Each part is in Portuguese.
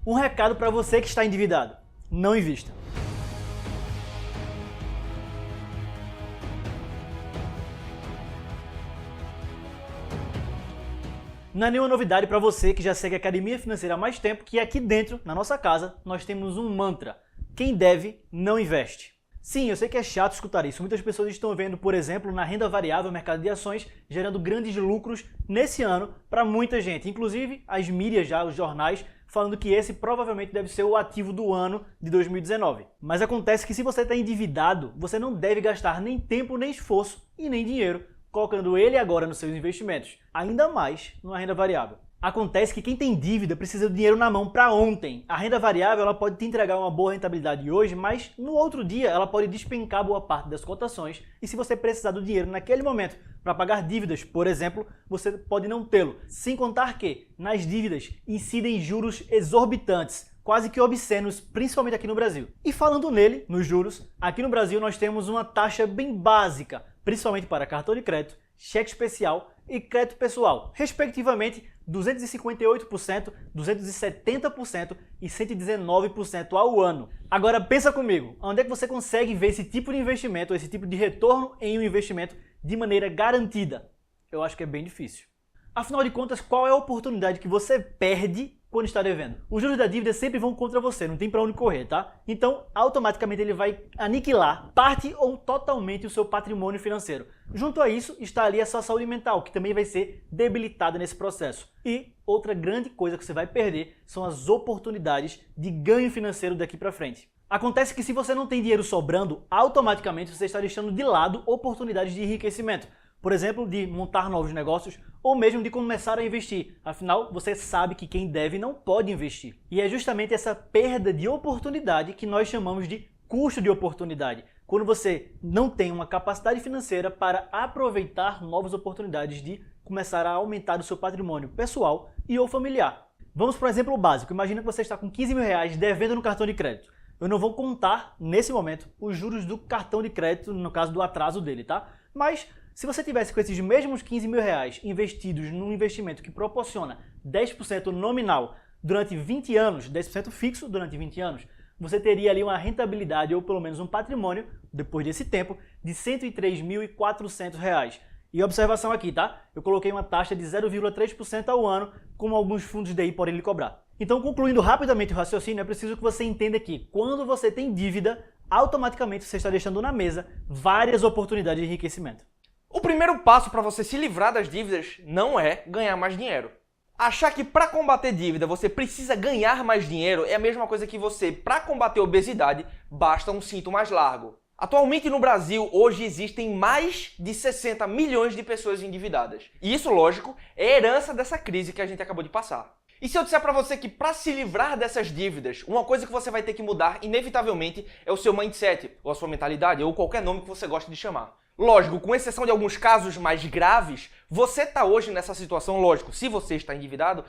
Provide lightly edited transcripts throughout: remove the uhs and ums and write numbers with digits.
Um recado para você que está endividado: não invista. Não é nenhuma novidade para você que já segue a Academia Financeira há mais tempo que aqui dentro, na nossa casa, nós temos um mantra: quem deve, não investe. Sim, eu sei que é chato escutar isso. Muitas pessoas estão vendo, por exemplo, na renda variável, mercado de ações, gerando grandes lucros nesse ano para muita gente. Inclusive, as mídias já, os jornais, falando que esse provavelmente deve ser o ativo do ano de 2019. Mas acontece que se você está endividado, você não deve gastar nem tempo, nem esforço e nem dinheiro colocando ele agora nos seus investimentos, ainda mais numa renda variável. Acontece que quem tem dívida precisa do dinheiro na mão para ontem. A renda variável ela pode te entregar uma boa rentabilidade hoje, mas no outro dia ela pode despencar boa parte das cotações e se você precisar do dinheiro naquele momento para pagar dívidas, por exemplo, você pode não tê-lo. Sem contar que nas dívidas incidem juros exorbitantes, quase que obscenos, principalmente aqui no Brasil. E falando nele, nos juros, aqui no Brasil nós temos uma taxa bem básica, principalmente para cartão de crédito, cheque especial e crédito pessoal, respectivamente 258%, 270% e 119% ao ano. Agora pensa comigo, onde é que você consegue ver esse tipo de investimento, esse tipo de retorno em um investimento de maneira garantida? Eu acho que é bem difícil. Afinal de contas, qual é a oportunidade que você perde quando está devendo? Os juros da dívida sempre vão contra você, não tem para onde correr, tá? Então, automaticamente ele vai aniquilar parte ou totalmente o seu patrimônio financeiro. Junto a isso, está ali a sua saúde mental, que também vai ser debilitada nesse processo. E outra grande coisa que você vai perder são as oportunidades de ganho financeiro daqui para frente. Acontece que se você não tem dinheiro sobrando, automaticamente você está deixando de lado oportunidades de enriquecimento. Por exemplo, de montar novos negócios ou mesmo de começar a investir. Afinal, você sabe que quem deve não pode investir. E é justamente essa perda de oportunidade que nós chamamos de custo de oportunidade. Quando você não tem uma capacidade financeira para aproveitar novas oportunidades de começar a aumentar o seu patrimônio pessoal e ou familiar. Vamos para um exemplo básico. Imagina que você está com 15 mil reais devendo no cartão de crédito. Eu não vou contar, nesse momento, os juros do cartão de crédito, no caso do atraso dele, tá? Mas se você tivesse com esses mesmos 15 mil reais investidos num investimento que proporciona 10% nominal durante 20 anos, 10% fixo durante 20 anos, você teria ali uma rentabilidade ou pelo menos um patrimônio, depois desse tempo, de R$ 103.400. E observação aqui, tá? Eu coloquei uma taxa de 0,3% ao ano, como alguns fundos DI podem lhe cobrar. Então, concluindo rapidamente o raciocínio, é preciso que você entenda que quando você tem dívida, automaticamente você está deixando na mesa várias oportunidades de enriquecimento. O primeiro passo para você se livrar das dívidas não é ganhar mais dinheiro. Achar que para combater dívida você precisa ganhar mais dinheiro é a mesma coisa que você, para combater obesidade, basta um cinto mais largo. Atualmente no Brasil, hoje existem mais de 60 milhões de pessoas endividadas. E isso, lógico, é herança dessa crise que a gente acabou de passar. E se eu disser para você que para se livrar dessas dívidas, uma coisa que você vai ter que mudar inevitavelmente é o seu mindset, ou a sua mentalidade, ou qualquer nome que você goste de chamar. Lógico, com exceção de alguns casos mais graves, você está hoje nessa situação, lógico, se você está endividado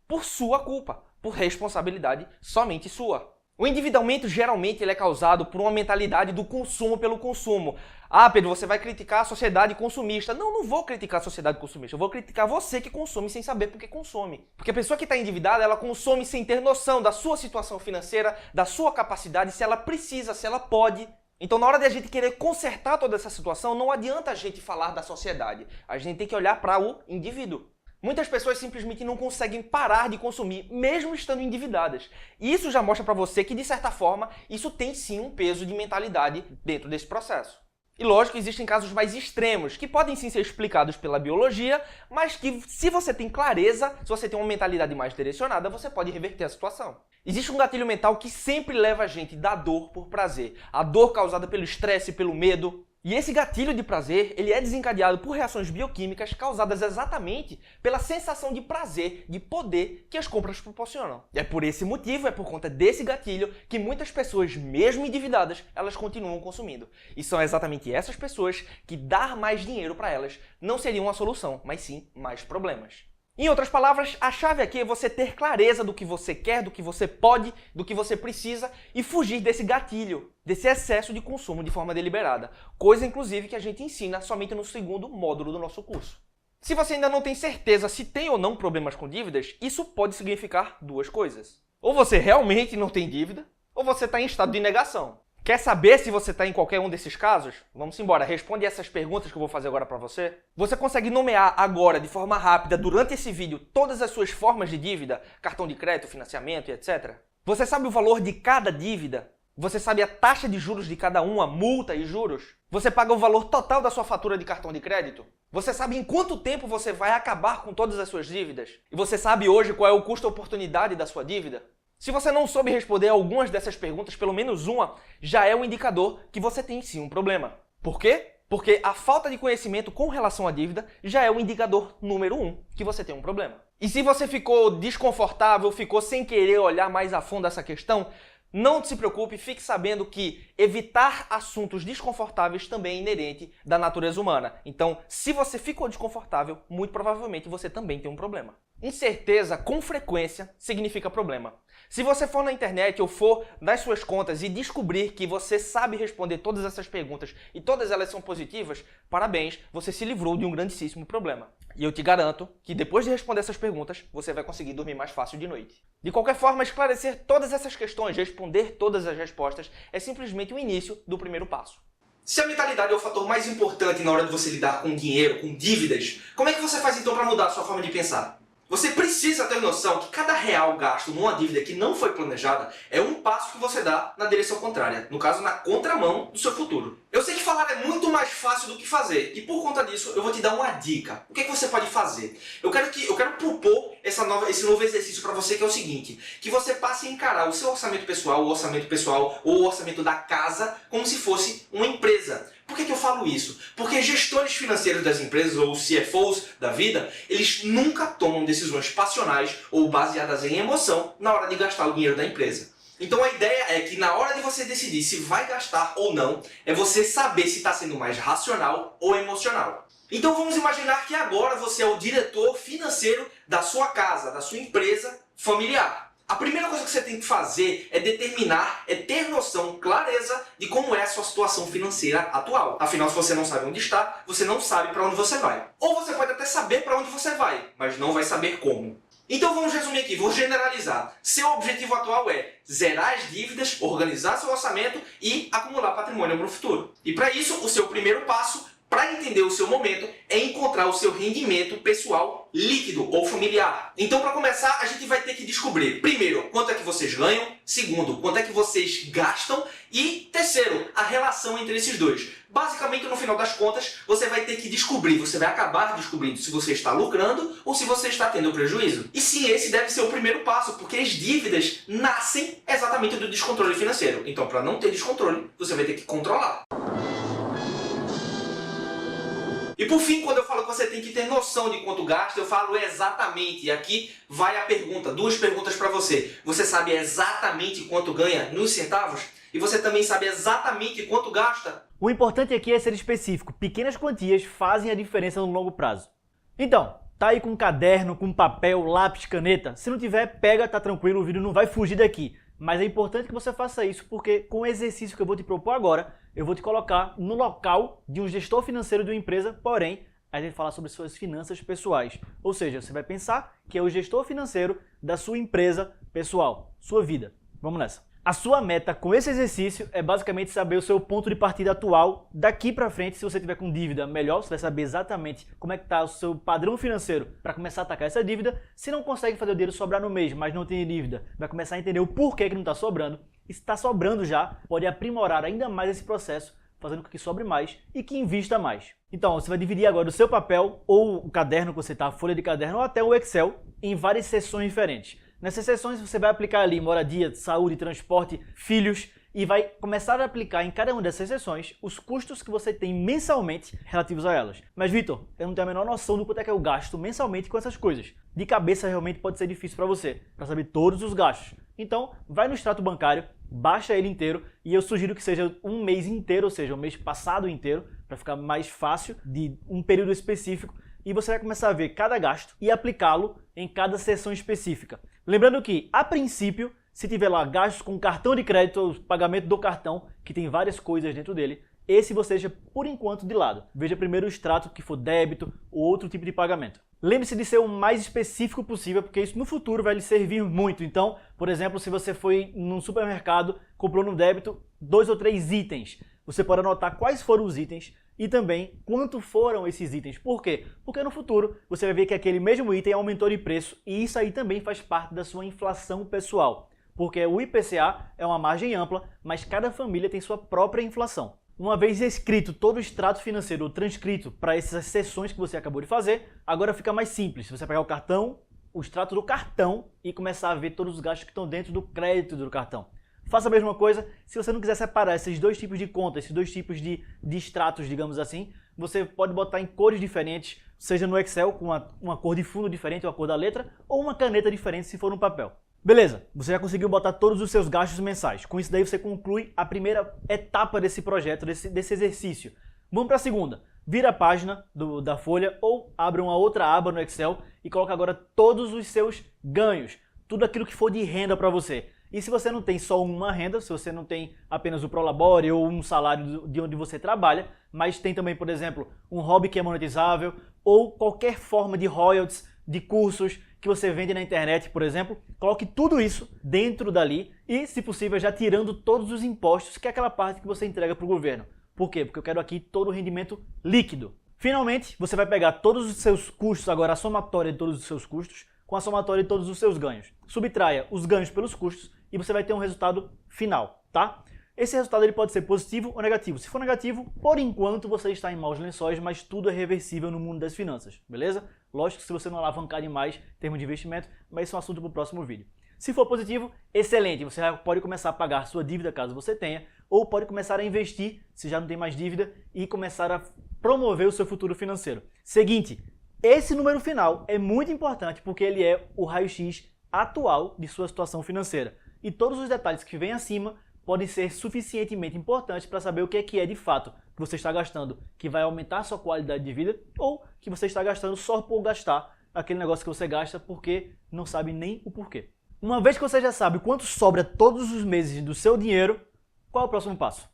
por sua culpa, por responsabilidade somente sua. O endividamento geralmente ele é causado por uma mentalidade do consumo pelo consumo. Ah, Pedro, você vai criticar a sociedade consumista. Não, não vou criticar a sociedade consumista. Eu vou criticar você que consome sem saber por que consome. Porque a pessoa que está endividada, ela consome sem ter noção da sua situação financeira, da sua capacidade, se ela precisa, se ela pode. Então, na hora de a gente querer consertar toda essa situação, não adianta a gente falar da sociedade. A gente tem que olhar para o indivíduo. Muitas pessoas simplesmente não conseguem parar de consumir, mesmo estando endividadas. E isso já mostra para você que, de certa forma, isso tem sim um peso de mentalidade dentro desse processo. E lógico, existem casos mais extremos, que podem sim ser explicados pela biologia, mas que, se você tem clareza, se você tem uma mentalidade mais direcionada, você pode reverter a situação. Existe um gatilho mental que sempre leva a gente da dor por prazer. A dor causada pelo estresse, pelo medo. E esse gatilho de prazer, ele é desencadeado por reações bioquímicas causadas exatamente pela sensação de prazer, de poder que as compras proporcionam. E é por esse motivo, é por conta desse gatilho, que muitas pessoas, mesmo endividadas, elas continuam consumindo. E são exatamente essas pessoas que dar mais dinheiro para elas não seria uma solução, mas sim mais problemas. Em outras palavras, a chave aqui é você ter clareza do que você quer, do que você pode, do que você precisa e fugir desse gatilho, desse excesso de consumo de forma deliberada. Coisa, inclusive, que a gente ensina somente no segundo módulo do nosso curso. Se você ainda não tem certeza se tem ou não problemas com dívidas, isso pode significar duas coisas. Ou você realmente não tem dívida, ou você está em estado de negação. Quer saber se você está em qualquer um desses casos? Vamos embora, responde essas perguntas que eu vou fazer agora para você. Você consegue nomear agora, de forma rápida, durante esse vídeo, todas as suas formas de dívida, cartão de crédito, financiamento e etc? Você sabe o valor de cada dívida? Você sabe a taxa de juros de cada uma, multa e juros? Você paga o valor total da sua fatura de cartão de crédito? Você sabe em quanto tempo você vai acabar com todas as suas dívidas? E você sabe hoje qual é o custo-oportunidade da sua dívida? Se você não soube responder algumas dessas perguntas, pelo menos uma, já é um indicador que você tem sim um problema. Por quê? Porque a falta de conhecimento com relação à dívida já é o indicador número 1 que você tem um problema. E se você ficou desconfortável, ficou sem querer olhar mais a fundo essa questão, não se preocupe, fique sabendo que evitar assuntos desconfortáveis também é inerente da natureza humana. Então, se você ficou desconfortável, muito provavelmente você também tem um problema. Incerteza com frequência significa problema. Se você for na internet ou for nas suas contas e descobrir que você sabe responder todas essas perguntas e todas elas são positivas, parabéns, você se livrou de um grandíssimo problema. E eu te garanto que depois de responder essas perguntas, você vai conseguir dormir mais fácil de noite. De qualquer forma, esclarecer todas essas questões, responder todas as respostas, é simplesmente o início do primeiro passo. Se a mentalidade é o fator mais importante na hora de você lidar com dinheiro, com dívidas, como é que você faz então para mudar a sua forma de pensar? Você precisa ter noção que cada real gasto numa dívida que não foi planejada é um passo que você dá na direção contrária, no caso, na contramão do seu futuro. Eu sei que falar é muito mais fácil do que fazer, e por conta disso eu vou te dar uma dica. O que é que você pode fazer? Eu quero propor esse novo exercício para você, que é o seguinte, que você passe a encarar o seu orçamento pessoal ou o orçamento da casa como se fosse uma empresa. Por que eu falo isso? Porque gestores financeiros das empresas, ou CFOs da vida, eles nunca tomam decisões passionais ou baseadas em emoção na hora de gastar o dinheiro da empresa. Então a ideia é que na hora de você decidir se vai gastar ou não, é você saber se está sendo mais racional ou emocional. Então vamos imaginar que agora você é o diretor financeiro da sua casa, da sua empresa familiar. A primeira coisa que você tem que fazer é determinar, é ter noção, clareza de como é a sua situação financeira atual. Afinal, se você não sabe onde está, você não sabe para onde você vai. Ou você pode até saber para onde você vai, mas não vai saber como. Então vamos resumir aqui, vou generalizar. Seu objetivo atual é zerar as dívidas, organizar seu orçamento e acumular patrimônio para o futuro. E para isso, o seu primeiro passo, para entender o seu momento, é encontrar o seu rendimento pessoal líquido ou familiar. Então, para começar, a gente vai ter que descobrir, primeiro, quanto é que vocês ganham, segundo, quanto é que vocês gastam e, terceiro, a relação entre esses dois. Basicamente, no final das contas, você vai ter que descobrir, você vai acabar descobrindo se você está lucrando ou se você está tendo prejuízo. E sim, esse deve ser o primeiro passo, porque as dívidas nascem exatamente do descontrole financeiro. Então, para não ter descontrole, você vai ter que controlar. E por fim, quando eu falo que você tem que ter noção de quanto gasta, eu falo exatamente. E aqui vai a pergunta, duas perguntas para você. Você sabe exatamente quanto ganha nos centavos? E você também sabe exatamente quanto gasta? O importante aqui é ser específico. Pequenas quantias fazem a diferença no longo prazo. Então, tá aí com um caderno, com papel, lápis, caneta? Se não tiver, pega, tá tranquilo, o vídeo não vai fugir daqui. Mas é importante que você faça isso porque com o exercício que eu vou te propor agora, eu vou te colocar no local de um gestor financeiro de uma empresa, porém, a gente vai falar sobre suas finanças pessoais. Ou seja, você vai pensar que é o gestor financeiro da sua empresa pessoal, sua vida. Vamos nessa. A sua meta com esse exercício é basicamente saber o seu ponto de partida atual daqui para frente. Se você tiver com dívida, melhor, você vai saber exatamente como é que está o seu padrão financeiro para começar a atacar essa dívida. Se não consegue fazer o dinheiro sobrar no mês, mas não tem dívida, vai começar a entender o porquê que não está sobrando. E se está sobrando já, pode aprimorar ainda mais esse processo, fazendo com que sobre mais e que invista mais. Então, você vai dividir agora o seu papel ou o caderno que você está, a folha de caderno ou até o Excel, em várias seções diferentes. Nessas seções você vai aplicar ali moradia, saúde, transporte, filhos e vai começar a aplicar em cada uma dessas seções os custos que você tem mensalmente relativos a elas. Mas Vitor, eu não tenho a menor noção do quanto é que eu gasto mensalmente com essas coisas. De cabeça realmente pode ser difícil para você, para saber todos os gastos. Então, vai no extrato bancário, baixa ele inteiro e eu sugiro que seja um mês inteiro, ou seja, um mês passado inteiro, para ficar mais fácil de um período específico. E você vai começar a ver cada gasto e aplicá-lo em cada seção específica. Lembrando que, a princípio, se tiver lá gastos com cartão de crédito ou pagamento do cartão, que tem várias coisas dentro dele, esse você deixa por enquanto de lado. Veja primeiro o extrato que for débito ou outro tipo de pagamento. Lembre-se de ser o mais específico possível, porque isso no futuro vai lhe servir muito. Então, por exemplo, se você foi num supermercado, comprou no débito 2 ou 3 itens, você pode anotar quais foram os itens e também quanto foram esses itens. Por quê? Porque no futuro você vai ver que aquele mesmo item aumentou de preço e isso aí também faz parte da sua inflação pessoal. Porque o IPCA é uma margem ampla, mas cada família tem sua própria inflação. Uma vez escrito todo o extrato financeiro ou transcrito para essas sessões que você acabou de fazer, agora fica mais simples. Você pegar o cartão, o extrato do cartão e começar a ver todos os gastos que estão dentro do crédito do cartão. Faça a mesma coisa, se você não quiser separar esses dois tipos de contas, esses dois tipos de extratos, digamos assim, você pode botar em cores diferentes, seja no Excel com uma cor de fundo diferente, ou a cor da letra, ou uma caneta diferente se for no papel. Beleza, você já conseguiu botar todos os seus gastos mensais. Com isso daí você conclui a primeira etapa desse projeto, desse exercício. Vamos para a segunda. Vira a página da folha ou abre uma outra aba no Excel e coloca agora todos os seus ganhos, tudo aquilo que for de renda para você. E se você não tem só uma renda, se você não tem apenas o Prolabore ou um salário de onde você trabalha, mas tem também, por exemplo, um hobby que é monetizável ou qualquer forma de royalties, de cursos que você vende na internet, por exemplo, coloque tudo isso dentro dali e, se possível, já tirando todos os impostos, que é aquela parte que você entrega para o governo. Por quê? Porque eu quero aqui todo o rendimento líquido. Finalmente, você vai pegar todos os seus custos, agora a somatória de todos os seus custos, com a somatória de todos os seus ganhos. Subtraia os ganhos pelos custos e você vai ter um resultado final, tá? Esse resultado ele pode ser positivo ou negativo. Se for negativo, por enquanto você está em maus lençóis, mas tudo é reversível no mundo das finanças, beleza? Lógico que se você não alavancar demais em termos de investimento, mas isso é um assunto para o próximo vídeo. Se for positivo, excelente, você já pode começar a pagar sua dívida caso você tenha, ou pode começar a investir se já não tem mais dívida e começar a promover o seu futuro financeiro. Seguinte, esse número final é muito importante porque ele é o raio-x atual de sua situação financeira. E todos os detalhes que vêm acima podem ser suficientemente importantes para saber o que é de fato que você está gastando, que vai aumentar a sua qualidade de vida, ou que você está gastando só por gastar aquele negócio que você gasta porque não sabe nem o porquê. Uma vez que você já sabe quanto sobra todos os meses do seu dinheiro, qual é o próximo passo?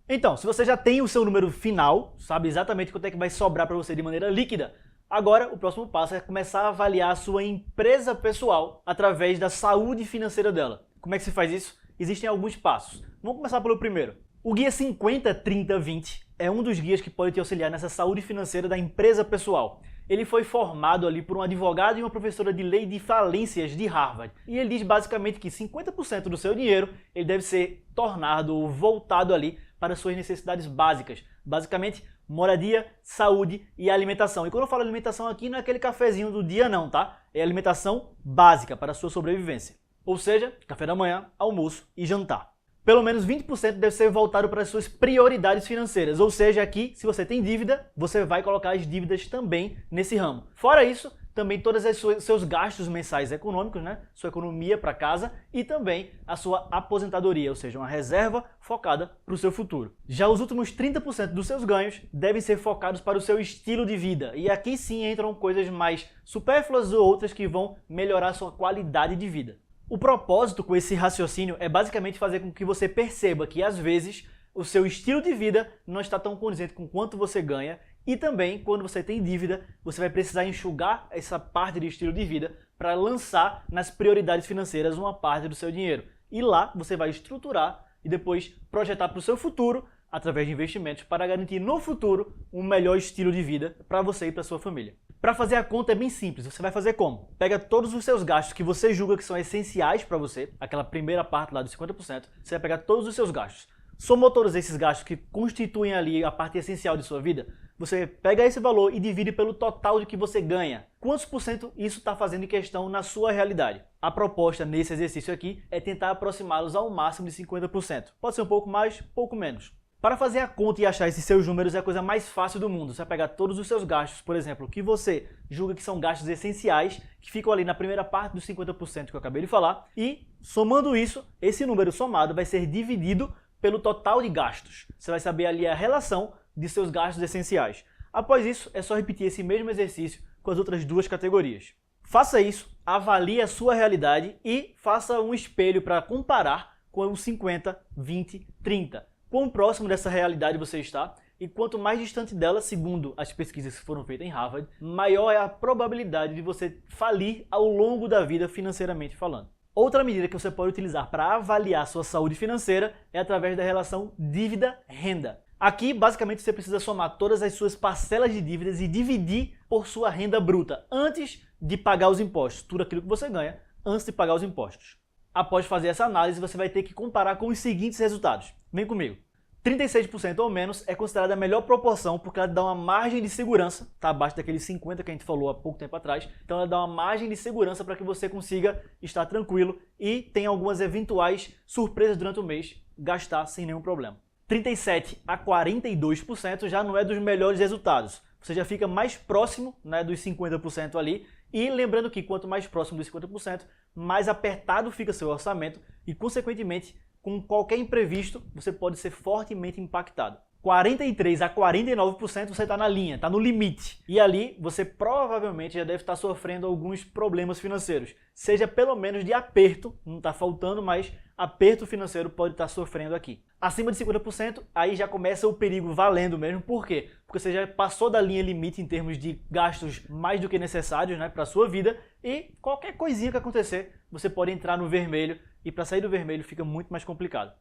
Então, se você já tem o seu número final, sabe exatamente quanto é que vai sobrar para você de maneira líquida, agora o próximo passo é começar a avaliar a sua empresa pessoal através da saúde financeira dela. Como é que se faz isso? Existem alguns passos. Vamos começar pelo primeiro. O guia 50-30-20 é um dos guias que pode te auxiliar nessa saúde financeira da empresa pessoal. Ele foi formado ali por um advogado e uma professora de lei de falências de Harvard. E ele diz basicamente que 50% do seu dinheiro ele deve ser tornado ou voltado ali para suas necessidades básicas. Basicamente, moradia, saúde e alimentação. E quando eu falo alimentação aqui, não é aquele cafezinho do dia não, tá? É alimentação básica para a sua sobrevivência. Ou seja, café da manhã, almoço e jantar. Pelo menos 20% deve ser voltado para as suas prioridades financeiras. Ou seja, aqui, se você tem dívida, você vai colocar as dívidas também nesse ramo. Fora isso, também todos os seus gastos mensais econômicos, né? Sua economia para casa e também a sua aposentadoria, ou seja, uma reserva focada para o seu futuro. Já os últimos 30% dos seus ganhos devem ser focados para o seu estilo de vida. E aqui sim entram coisas mais supérfluas ou outras que vão melhorar a sua qualidade de vida. O propósito com esse raciocínio é basicamente fazer com que você perceba que, às vezes, o seu estilo de vida não está tão condizente com quanto você ganha e também, quando você tem dívida, você vai precisar enxugar essa parte de estilo de vida para lançar nas prioridades financeiras uma parte do seu dinheiro. E lá você vai estruturar e depois projetar para o seu futuro através de investimentos para garantir no futuro um melhor estilo de vida para você e para sua família. Para fazer a conta é bem simples, você vai fazer como? Pega todos os seus gastos que você julga que são essenciais para você, aquela primeira parte lá dos 50%, você vai pegar todos os seus gastos. Somou todos esses gastos que constituem ali a parte essencial de sua vida, você pega esse valor e divide pelo total de que você ganha. Quantos por cento isso está fazendo em questão na sua realidade? A proposta nesse exercício aqui é tentar aproximá-los ao máximo de 50%. Pode ser um pouco mais, pouco menos. Para fazer a conta e achar esses seus números é a coisa mais fácil do mundo. Você vai pegar todos os seus gastos, por exemplo, que você julga que são gastos essenciais, que ficam ali na primeira parte dos 50% que eu acabei de falar, e somando isso, esse número somado vai ser dividido pelo total de gastos. Você vai saber ali a relação de seus gastos essenciais. Após isso, é só repetir esse mesmo exercício com as outras duas categorias. Faça isso, avalie a sua realidade e faça um espelho para comparar com o 50, 20, 30. quão próximo dessa realidade você está, e quanto mais distante dela, segundo as pesquisas que foram feitas em Harvard, maior é a probabilidade de você falir ao longo da vida financeiramente falando. Outra medida que você pode utilizar para avaliar sua saúde financeira é através da relação dívida-renda. Aqui, basicamente, você precisa somar todas as suas parcelas de dívidas e dividir por sua renda bruta antes de pagar os impostos, tudo aquilo que você ganha antes de pagar os impostos. Após fazer essa análise, você vai ter que comparar com os seguintes resultados. Vem comigo. 36% ou menos é considerada a melhor proporção porque ela dá uma margem de segurança, está abaixo daqueles 50% que a gente falou há pouco tempo atrás, então ela dá uma margem de segurança para que você consiga estar tranquilo e tem algumas eventuais surpresas durante o mês, gastar sem nenhum problema. 37% a 42% já não é dos melhores resultados, você já fica mais próximo, né, dos 50% ali, e lembrando que quanto mais próximo dos 50%, mais apertado fica seu orçamento e, consequentemente, com qualquer imprevisto, você pode ser fortemente impactado. 43% a 49% você está na linha, está no limite. E ali você provavelmente já deve estar sofrendo alguns problemas financeiros. Seja pelo menos de aperto, não está faltando, mas aperto financeiro pode estar sofrendo aqui. Acima de 50%, aí já começa o perigo valendo mesmo. Por quê? Porque você já passou da linha limite em termos de gastos mais do que necessários, né, para a sua vida. E qualquer coisinha que acontecer, você pode entrar no vermelho. E para sair do vermelho fica muito mais complicado.